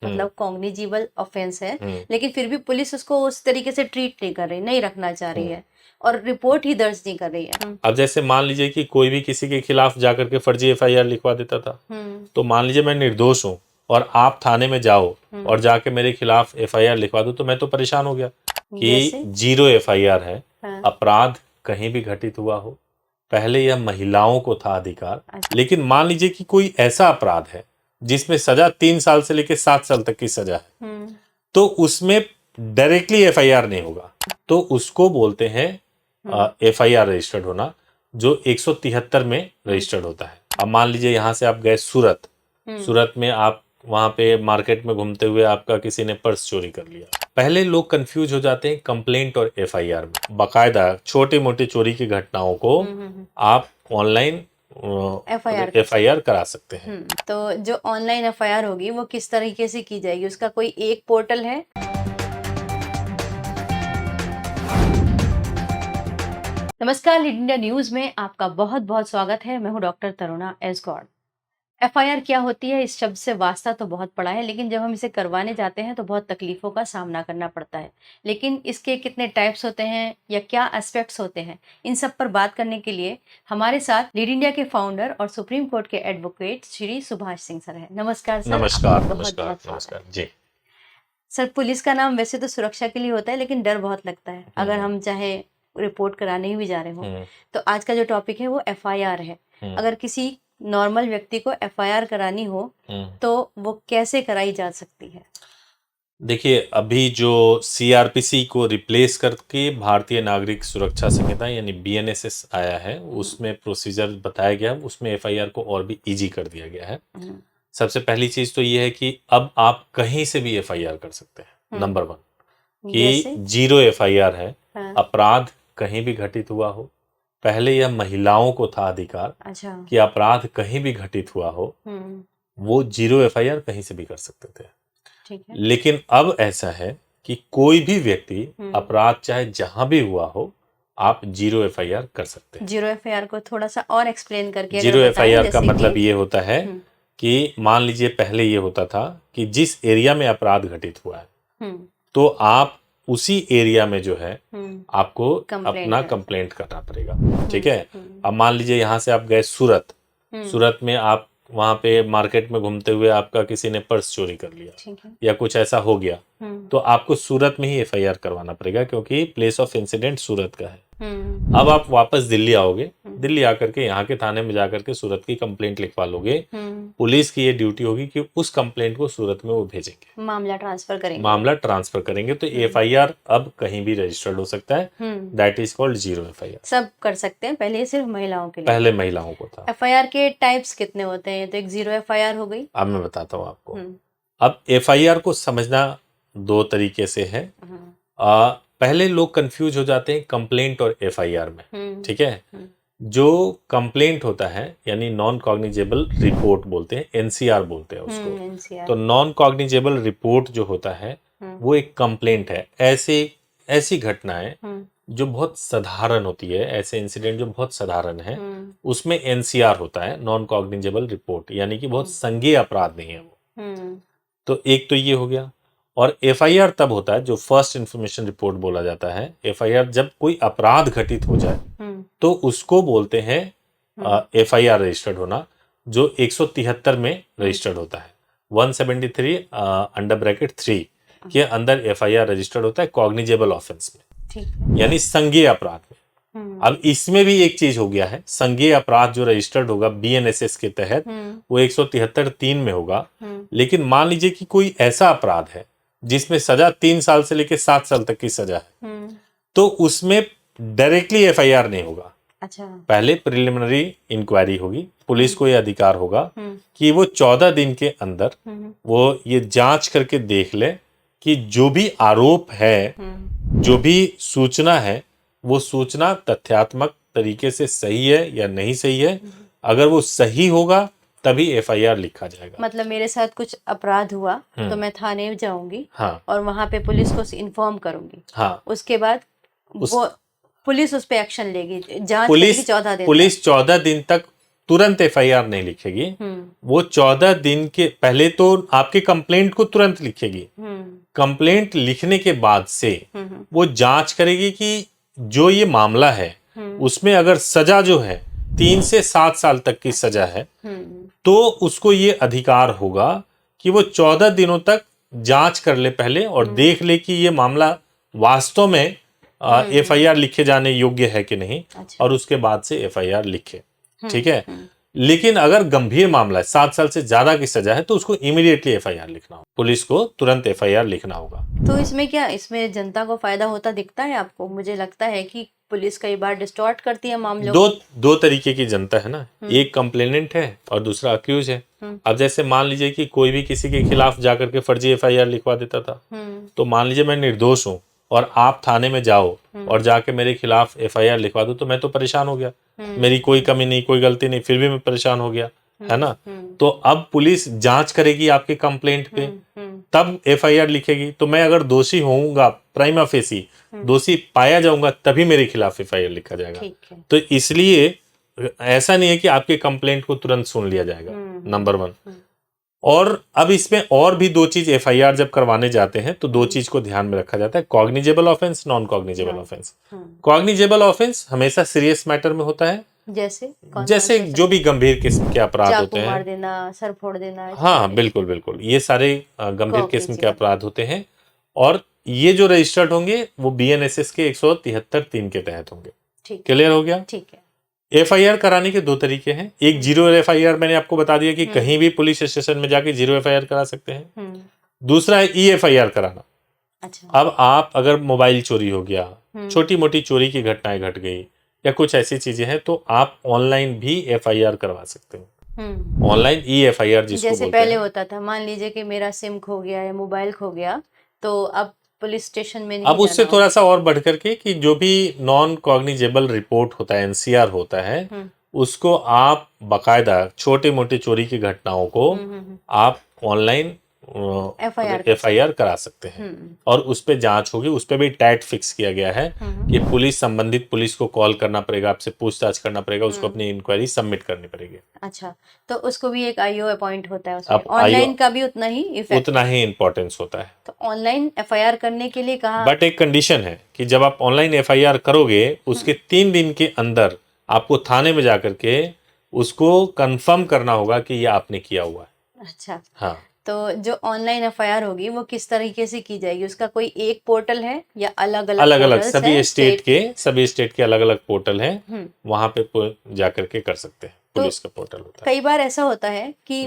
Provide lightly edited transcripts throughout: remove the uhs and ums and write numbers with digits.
मतलब cognizable offence है, लेकिन फिर भी पुलिस उसको उस तरीके से ट्रीट नहीं कर रही, नहीं रखना चाह रही है और रिपोर्ट ही दर्ज नहीं कर रही है। अब जैसे मान लीजिए कि कोई भी किसी के खिलाफ जाकर के फर्जी एफआईआर लिखवा देता था, तो मान लीजिए मैं निर्दोष हूँ और आप थाने में जाओ और जाके मेरे खिलाफ एफआईआर लिखवा दो, तो मैं तो परेशान हो गया कि 0 एफआईआर है, अपराध कहीं भी घटित हुआ हो। पहले यह महिलाओं को था अधिकार, लेकिन मान लीजिए कि कोई ऐसा अपराध है जिसमें सजा 3 साल से लेकर 7 साल तक की सजा है, तो उसमें डायरेक्टली एफआईआर नहीं होगा, तो उसको बोलते हैं एफआईआर रजिस्टर्ड होना, जो 173 में रजिस्टर्ड होता है। अब मान लीजिए यहाँ से आप गए सूरत में, आप वहां पे मार्केट में घूमते हुए आपका किसी ने पर्स चोरी कर लिया। पहले लोग कंफ्यूज हो जाते हैं कंप्लेंट और एफआईआर में। बाकायदा छोटी मोटी चोरी की घटनाओं को आप ऑनलाइन एफआईआर करा सकते हैं। तो जो ऑनलाइन एफआईआर होगी वो किस तरीके से की जाएगी, उसका कोई एक पोर्टल है? नमस्कार, लीड इंडिया न्यूज में आपका बहुत बहुत स्वागत है। मैं हूं doctor Taruna S Gaur. FIR क्या होती है, इस शब्द से वास्ता तो बहुत पड़ा है, लेकिन जब हम इसे करवाने जाते हैं तो बहुत तकलीफों का सामना करना पड़ता है। लेकिन इसके कितने टाइप्स होते हैं या क्या एस्पेक्ट्स होते हैं, इन सब पर बात करने के लिए हमारे साथ लीड इंडिया के फाउंडर और सुप्रीम कोर्ट के एडवोकेट श्री सुभाष सिंह सर है। नमस्कार सर। नमस्कार जी सर। पुलिस का नाम वैसे तो सुरक्षा के लिए होता है, लेकिन डर बहुत लगता है अगर हम चाहे रिपोर्ट कराने ही भी जा रहे हो। तो आज का जो टॉपिक है वो एफआईआर है। अगर किसी नॉर्मल व्यक्ति को एफआईआर करानी हो तो वो कैसे कराई जा सकती है? देखिए, अभी जो सीआरपीसी को रिप्लेस करके भारतीय नागरिक सुरक्षा संहिता यानी बीएनएसएस आया है, उसमें प्रोसीजर बताया गया है, उसमें एफआईआर को और भी इजी कर दिया गया है। सबसे पहली चीज तो ये है कि अब आप कहीं से भी एफआईआर कर सकते हैं। नंबर 1 कि 0 एफआईआर है, अपराध कहीं भी घटित हुआ हो। पहले यह महिलाओं को था अधिकार कि अपराध कहीं भी घटित हुआ हो, वो 0 एफआईआर कहीं से भी कर सकते थे। लेकिन अब ऐसा है कि कोई भी व्यक्ति अपराध चाहे जहां भी हुआ हो, आप 0 एफआईआर कर सकते हैं। 0 एफआईआर को थोड़ा सा और एक्सप्लेन करके 0 एफआईआर का मतलब ये होता है कि मान लीजिए पहले ये होता था कि जिस एरिया में अपराध घटित हुआ है, तो आप उसी एरिया में जो है आपको अपना कंप्लेंट करना पड़ेगा। ठीक है। अब मान लीजिए यहाँ से आप गए सूरत में, आप वहां पे मार्केट में घूमते हुए आपका किसी ने पर्स चोरी कर लिया या कुछ ऐसा हो गया, तो आपको सूरत में ही एफआईआर करवाना पड़ेगा, क्योंकि प्लेस ऑफ इंसिडेंट सूरत का है। अब आप वापस दिल्ली आओगे, दिल्ली आकर के यहाँ के थाने में जाकर के सूरत की कंप्लेंट लिखवा लोगे। पुलिस की ये ड्यूटी होगी कि उस कंप्लेंट को सूरत में वो भेजेंगे, मामला ट्रांसफर करेंगे। तो एफआईआर अब कहीं भी रजिस्टर्ड हो सकता है। That is called 0 FIR. सब कर सकते हैं, पहले सिर्फ महिलाओं के लिए। पहले महिलाओं को था। एफआईआर के टाइप्स कितने होते हैं? तो एक 0 एफआईआर हो गई। अब मैं बताता हूँ आपको। अब एफआईआर को समझना 2 तरीके से है। पहले लोग कंफ्यूज हो जाते हैं कंप्लेंट और एफआईआर में। ठीक है। जो कंप्लेंट होता है यानी नॉन कॉग्निजेबल रिपोर्ट बोलते हैं, एनसीआर बोलते हैं उसको। तो नॉन कॉग्निजेबल रिपोर्ट जो होता है वो एक कंप्लेंट है। ऐसी घटनाएं जो बहुत साधारण होती है, ऐसे इंसिडेंट जो बहुत साधारण है, उसमें एनसीआर होता है, नॉन कॉग्निजेबल रिपोर्ट, यानी कि बहुत संज्ञेय अपराध नहीं है वो। तो एक तो ये हो गया। और एफआईआर तब होता है जो फर्स्ट इंफॉर्मेशन रिपोर्ट बोला जाता है। एफआईआर जब कोई अपराध घटित हो जाए तो उसको बोलते हैं एफआईआर रजिस्टर्ड होना, जो 173 में रजिस्टर्ड होता है। 173 अंडर ब्रैकेट 3 के अंदर एफआईआर रजिस्टर्ड होता है कॉग्निजेबल ऑफेंस में, यानी संज्ञेय अपराध में। अब इसमें भी एक चीज हो गया है, संज्ञेय अपराध जो रजिस्टर्ड होगा बीएनएसएस के तहत वो 173(3) में होगा। लेकिन मान लीजिए कि कोई ऐसा अपराध है जिसमें सजा 3 साल से लेकर 7 साल तक की सजा है, तो उसमें डायरेक्टली एफआईआर नहीं होगा। पहले प्रिलिमिनरी इंक्वायरी होगी। पुलिस को यह अधिकार होगा कि वो 14 दिन के अंदर वो ये जांच करके देख ले कि जो भी आरोप है, जो भी सूचना है, वो सूचना तथ्यात्मक तरीके से सही है या नहीं सही है। अगर वो सही होगा तभी एफआईआर लिखा जाएगा। मतलब मेरे साथ कुछ अपराध हुआ तो मैं थाने जाऊंगी। और वहां पे पुलिस को इन्फॉर्म करूंगी। उसके बाद वो पुलिस उस पे एक्शन लेगी, जांच करेगी 14 दिन। पुलिस 14 दिन तक तुरंत एफआईआर नहीं लिखेगी, वो 14 दिन के पहले तो आपके कंप्लेंट को तुरंत लिखेगी। कंप्लेंट लिखने के बाद से वो जांच करेगी कि जो ये मामला है उसमें अगर सजा जो है 3 से 7 साल तक की सजा है, तो उसको ये अधिकार होगा कि वो 14 दिनों तक जांच कर ले पहले और देख ले कि ये मामला वास्तव में एफआईआर लिखे जाने योग्य है कि नहीं। अच्छा। और उसके बाद से एफआईआर लिखे। ठीक है। लेकिन अगर गंभीर मामला है, 7 साल से ज्यादा की सजा है, तो उसको इमीडिएटली एफआईआर लिखना होगा, पुलिस को तुरंत एफआईआर लिखना होगा। तो इसमें जनता को फायदा होता दिखता है आपको? मुझे लगता है कि पुलिस कई बार डिस्टॉर्ट करती है मामलों को। दो तरीके की जनता है ना, एक कंप्लेनेंट है और दूसरा अक्यूज है। अब जैसे मान लीजिए कि कोई भी किसी के खिलाफ जाकर के फर्जी एफआईआर लिखवा देता था, तो मान लीजिए मैं निर्दोष हूँ और आप थाने में जाओ और जाके मेरे खिलाफ एफआईआर लिखवा दो, तो मैं तो परेशान हो गया, मेरी कोई कमी नहीं, कोई गलती नहीं, फिर भी मैं परेशान हो गया, है ना। तो अब पुलिस जांच करेगी आपके कंप्लेंट पे, तब एफआईआर लिखेगी। तो मैं अगर दोषी होऊंगा, प्राइमा फेसी दोषी पाया जाऊंगा, तभी मेरे खिलाफ एफआईआर लिखा जाएगा। तो इसलिए ऐसा नहीं है कि आपके कंप्लेंट को तुरंत सुन लिया जाएगा, नंबर 1। और अब इसमें और भी 2 चीज एफआईआर जब करवाने जाते हैं तो 2 चीज को ध्यान में रखा जाता है, cognizable offence, non cognizable offence. Cognizable offence हमेशा सीरियस मैटर में होता है, जैसे जो भी गंभीर किस्म के अपराध होते हैं, मार देना, सर फोड़ देना। हाँ बिल्कुल बिल्कुल, ये सारे गंभीर किस्म के अपराध होते हैं। और ये जो रजिस्टर्ड होंगे वो बीएनएसएस के 173(3) के तहत होंगे। क्लियर हो गया? ठीक है। एफआईआर कराने के 2 तरीके हैं। एक 0 एफआईआर, मैंने आपको बता दिया कि कहीं भी पुलिस स्टेशन में जाके 0 एफआईआर करा सकते हैं। दूसरा है ई एफआईआर कराना। अच्छा। अब आप अगर मोबाइल चोरी हो गया, छोटी मोटी चोरी की घटनाएं घट गई या कुछ ऐसी चीजें हैं, तो आप ऑनलाइन भी एफआईआर करवा सकते हो। ऑनलाइन ई एफआईआर जिसको जैसे पहले होता था, मान लीजिए कि मेरा सिम खो गया या मोबाइल खो गया, तो अब पुलिस स्टेशन में नहीं अब उससे थोड़ा सा और बढ़ करके कि जो भी नॉन कॉग्निजेबल रिपोर्ट होता है, एनसीआर होता है, उसको आप बकायदा छोटे मोटे चोरी की घटनाओं को आप ऑनलाइन एफआईआर करा सकते हैं। और उस पे जांच होगी, उस पे भी टैट फिक्स किया गया है कि पुलिस, संबंधित पुलिस को कॉल करना पड़ेगा, आपसे पूछताछ करना पड़ेगा, उसको अपनी इंक्वायरी सबमिट करनी पड़ेगी। अच्छा, तो उसको भी एक आईओ अपॉइंट होता है उसमें। ऑनलाइन का भी उतना ही इम्पोर्टेंस होता है। तो ऑनलाइन एफआईआर करने के लिए कहा, बट एक कंडीशन है कि जब आप ऑनलाइन एफआईआर करोगे उसके 3 दिन के अंदर आपको थाने में जाकर के उसको कंफर्म करना होगा कि ये आपने किया हुआ है। अच्छा। हाँ। तो जो ऑनलाइन एफआईआर होगी वो किस तरीके से की जाएगी? उसका कोई एक पोर्टल है या अलग अलग सभी स्टेट के अलग अलग पोर्टल हैं, वहां पे जाकर के कर सकते हैं। पुलिस का पोर्टल होता है। कई बार ऐसा होता है कि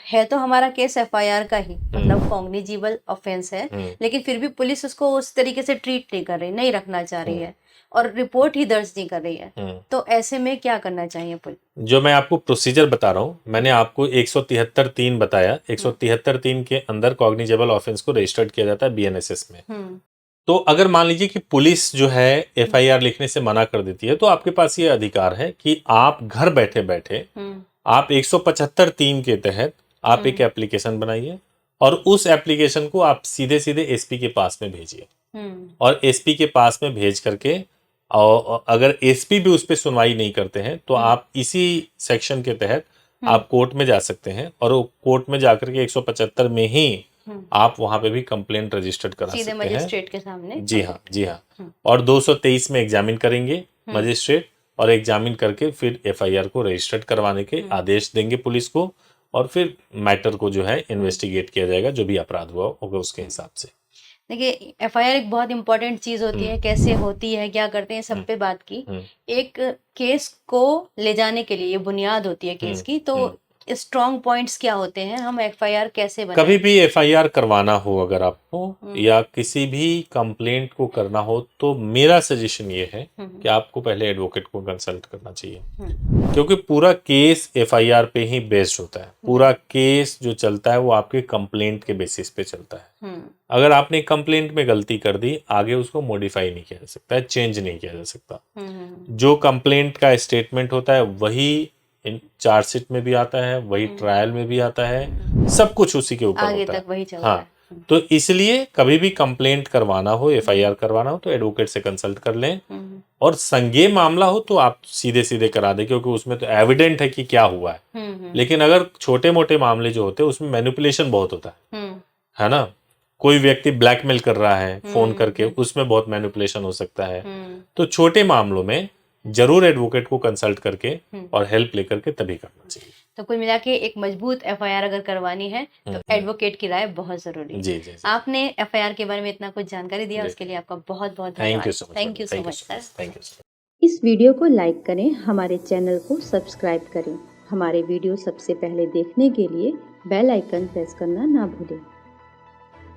है तो हमारा केस एफआईआर का ही, मतलब कॉग्निजेबल ऑफेंस है, लेकिन फिर भी पुलिस उसको उस तरीके से ट्रीट नहीं कर रही, नहीं रखना चाह रही है और रिपोर्ट ही दर्ज नहीं कर रही है। तो ऐसे में क्या करना चाहिए पुलिस? जो मैं आपको प्रोसीजर बता रहा हूँ, मैंने आपको 173(3) बताया। 173(3) के अंदर कॉग्निजेबल ऑफेंस को रजिस्टर्ड किया जाता है बीएनएसएस में। तो अगर मान लीजिए कि पुलिस जो है एफआईआर लिखने से मना कर देती है, तो आपके पास ये अधिकार है कि आप घर बैठे बैठे आप 175(3) के तहत आप एक एप्लीकेशन बनाइए और उस एप्लीकेशन को आप सीधे सीधे एसपी के पास में भेजिए। और एसपी के पास में भेज करके, और अगर एसपी भी उस पर सुनवाई नहीं करते हैं, तो आप इसी सेक्शन के तहत आप कोर्ट में जा सकते हैं और वो कोर्ट में जाकर के 175 में ही आप वहां पे भी कंप्लेंट रजिस्टर्ड करा सकते हैं मजिस्ट्रेट के सामने। जी हाँ। और 223 में एग्जामिन करेंगे मजिस्ट्रेट, और एग्जामिन करके फिर एफआईआर को रजिस्टर्ड करवाने के आदेश देंगे पुलिस को, और फिर मैटर को जो है इन्वेस्टिगेट किया जाएगा, जो भी अपराध हुआ होगा उसके हिसाब से। देखिए, एफआईआर एक बहुत इंपॉर्टेंट चीज होती है, कैसे होती है, क्या करते हैं, सब पे बात की। एक केस को ले जाने के लिए ये बुनियाद होती है केस की, तो स्ट्रॉन्ग पॉइंट्स क्या होते हैं, हम एफआईआर कैसे बनाएं? कभी भी एफआईआर करवाना हो अगर आपको या किसी भी कंप्लेंट को करना हो, तो मेरा सजेशन ये है कि आपको पहले एडवोकेट को कंसल्ट करना चाहिए, क्योंकि पूरा केस एफआईआर पे ही बेस्ड होता है। पूरा केस जो चलता है वो आपके कंप्लेंट के बेसिस पे चलता है। अगर आपने कंप्लेंट में गलती कर दी, आगे उसको मॉडिफाई नहीं किया जा सकता, चेंज नहीं किया जा सकता। जो कंप्लेंट का स्टेटमेंट होता है वही चार्जशीट में भी आता है, वही ट्रायल में भी आता है, सब कुछ उसी के ऊपर आगे होता तक वही चलता है। तो इसलिए कभी भी कंप्लेंट करवाना हो, एफआईआर करवाना हो, तो एडवोकेट से कंसल्ट कर लें। और संज्ञेय मामला हो तो आप सीधे सीधे करा दें, क्योंकि उसमें तो एविडेंट है कि क्या हुआ है। लेकिन अगर छोटे मोटे मामले जो होते हैं उसमें मैनिपुलेशन बहुत होता है ना। कोई व्यक्ति ब्लैकमेल कर रहा है फोन करके, उसमें बहुत मैनिपुलेशन हो सकता है। तो छोटे मामलों में जरूर एडवोकेट को कंसल्ट करके और हेल्प लेकर के तभी करना चाहिए। तो कुल मिला के एक मजबूत एफआईआर अगर करवानी है तो एडवोकेट की राय बहुत जरूरी है। जी जी। आपने एफआईआर के बारे में इतना कुछ जानकारी दिया, उसके लिए आपका बहुत बहुत धन्यवाद। Thank you so much. Thank you so much sir. Thank you. इस वीडियो को लाइक करें, हमारे चैनल को सब्सक्राइब करें। हमारे वीडियो सबसे पहले देखने के लिए बेल आइकन प्रेस करना ना भूलें।